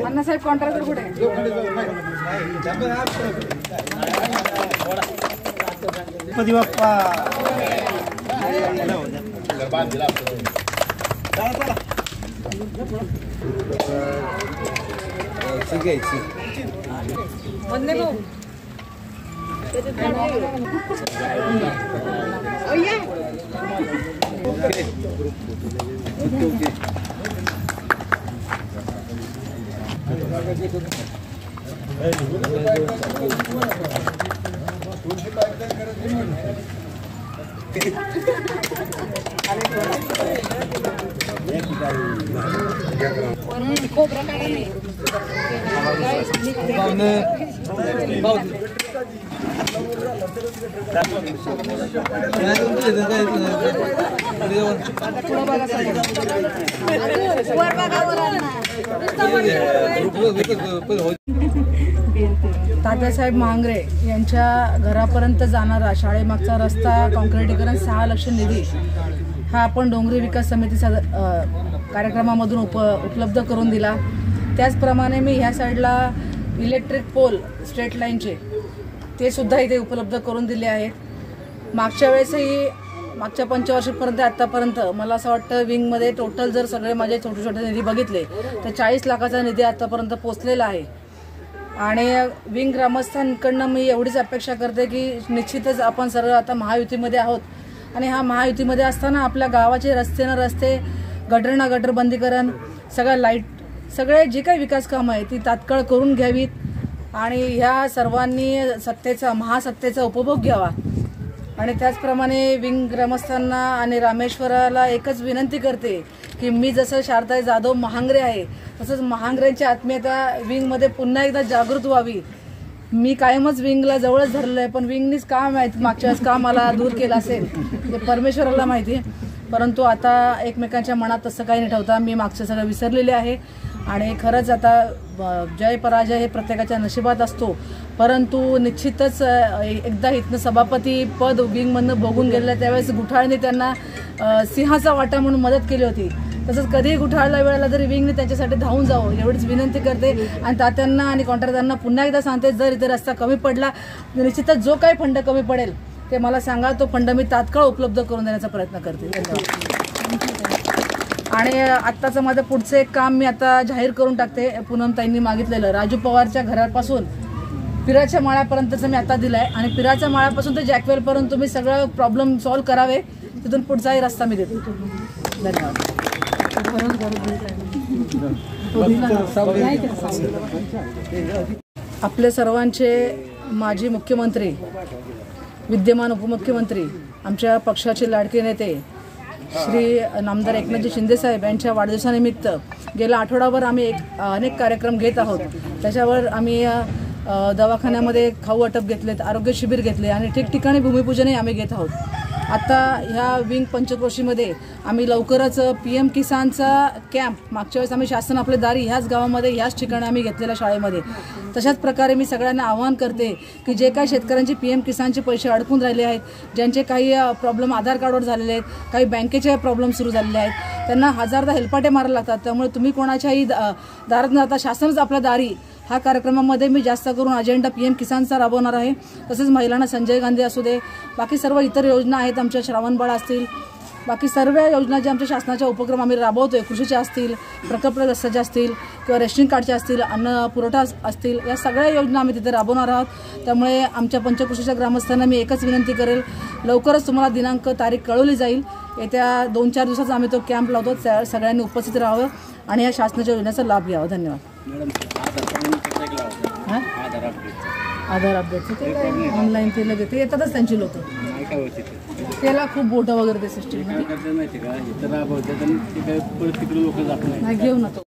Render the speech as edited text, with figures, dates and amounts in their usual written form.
Annasaheb contractor कुठे गणपती बाप्पा वंदे भाऊ खोबरं काढा नाही तात्यासाहेब महांगरे यांच्या घरापर्यंत जाणारा शाळेमागचा रस्ता काँक्रिटीकरण 6 लाख निधी हा आपण डोंगरी विकास समितीचा कार्यक्रमामधून उपलब्ध करून दिला। त्याचप्रमाणे मी ह्या साईडला इलेक्ट्रिक पोल स्ट्रेट लाईनचे ते सुद्धा इथे उपलब्ध करून दिले आहेत। मागच्या वेळेसही मागच्या पंचवार्षिकपर्यंत आतापर्यंत मला असं वाटतं विंगमध्ये टोटल जर सगळे माझे छोटे छोटे निधी बघितले तर 40 लाखाचा निधी आतापर्यंत पोचलेला आहे। आणि विंग ग्रामस्थांकडनं मी एवढीच अपेक्षा करते की निश्चितच आपण सर्व आता महायुतीमध्ये आहोत आणि हा महायुतीमध्ये असताना आपल्या गावाचे रस्ते गटर गटर बंदीकरण सगळं लाईट सगळे जे काही विकास कामं आहे ती तात्काळ करून घ्यावीत आणि ह्या सर्वांनी महासत्तेचा उपभोग घ्यावा। आणि त्याचप्रमाणे विंग ग्रामस्थांना आणि रामेश्वराला एकच विनंती करते की मी जसं शारदाई जाधव महांगरे आहे तसंच महांगरेंची आत्मीयता विंगमध्ये पुन्हा एकदा जागृत व्हावी। मी कायमच विंगला जवळच धरलं आहे पण विंगनीच का माहिती मागच्या वेळेस का मला दूर केलं असेल ते परमेश्वराला माहिती आहे, परंतु आता एकमेकांच्या मनात तसं काही नाही ठेवता मी मागचं सगळं विसरलेले आहे। आणि खरंच आता जय पराजय हे प्रत्येकाच्या नशिबात असतो, परंतु निश्चितच एकदा इथनं सभापती पद विंगमधनं बघून गेलेलं त्यावेळेस गुठाळने त्यांना सिंहाचा वाटा म्हणून मदत केली होती, तसंच कधीही गुठाळला वेळेला जरी विंगने त्यांच्यासाठी धावून जावं एवढीच विनंती करते। आणि तात्यांना आणि कॉन्ट्रॅक्टरांना पुन्हा एकदा सांगते जर इथे रस्ता कमी पडला निश्चितच जो काही फंड कमी पडेल ते मला सांगा, तो फंड मी तात्काळ उपलब्ध करून देण्याचा प्रयत्न करते। धन्यवाद। आणि आत्ताचं माझं पुढचं एक काम मी आता जाहीर करून टाकते। पूनमताईंनी मागितलेलं राजू पवारच्या घरापासून पिराच्या माळ्यापर्यंतचं मी आता दिलं आहे आणि पिराच्या माळ्यापासून ते जॅकवेलपर्यंत तुम्ही सगळं प्रॉब्लेम सॉल्व्ह करावे, तिथून पुढचाही रस्ता मी देतो। धन्यवाद। आपले सर्वांचे माजी मुख्यमंत्री विद्यमान उपमुख्यमंत्री आमच्या पक्षाचे लाडके नेते श्री नामदार एकनाथजी शिंदेसाहेब यांच्या वाढदिवसानिमित्त गेल्या आठवडाभर आम्ही अनेक कार्यक्रम घेत आहोत। त्याच्यावर आम्ही दवाखान्यामध्ये खाऊ वाटप घेतलेत, आरोग्य शिबिर घेतले आणि ठिकठिकाणी भूमिपूजनही आम्ही घेत आहोत। आता ह्या विंग पंचक्रोशीमध्ये आम्ही लवकरच PM किसानचा कॅम्प मागच्या वेळेस आम्ही शासन आपले दारी ह्याच गावामध्ये ह्याच ठिकाणी आम्ही घेतलेल्या शाळेमध्ये, तशाच प्रकारे मी सगळ्यांना आवाहन करते की जे काही शेतकऱ्यांचे PM किसानचे पैसे अडकून राहिले आहेत, ज्यांचे काही प्रॉब्लेम आधार कार्डवर झालेले आहेत, काही बँकेचे प्रॉब्लेम सुरू झालेले आहेत, त्यांना हजारदा हेलपाटे मारायला लागतात। त्यामुळे तुम्ही कोणाच्याही दारात न जाता शासनच आपल्या दारी हा कार्यक्रमामध्ये मी जास्त करून अजेंडा PM किसानचा राबवणार आहे। तसेच महिलांना संजय गांधी असू दे, बाकी सर्व इतर योजना आहेत आमच्या श्रावणबाळ असतील, बाकी सर्व योजना ज्या आमच्या शासनाच्या उपक्रम आम्ही राबवतोय कृषीच्या असतील, प्रकल्पग्रस्ताच्या असतील किंवा रेशन कार्डच्या असतील, अन्न पुरवठा असतील, या सगळ्या योजना आम्ही तिथे राबवणार आहोत। त्यामुळे आमच्या पंचकृषीच्या ग्रामस्थांना मी एकच विनंती करेल, लवकरच तुम्हाला तारीख कळवली जाईल। येत्या 2-4 दिवसाचा आम्ही तो कॅम्प लावतो, सगळ्यांनी उपस्थित राहावं आणि या शासनाच्या योजनेचा लाभ घ्यावा। धन्यवाद। आधार अपडेटचं ते काय ऑनलाईन ते लगेच येतातच त्यांची लोक, त्याला खूप बोट वगैरे ते सिस्टीम घेऊ ना तो।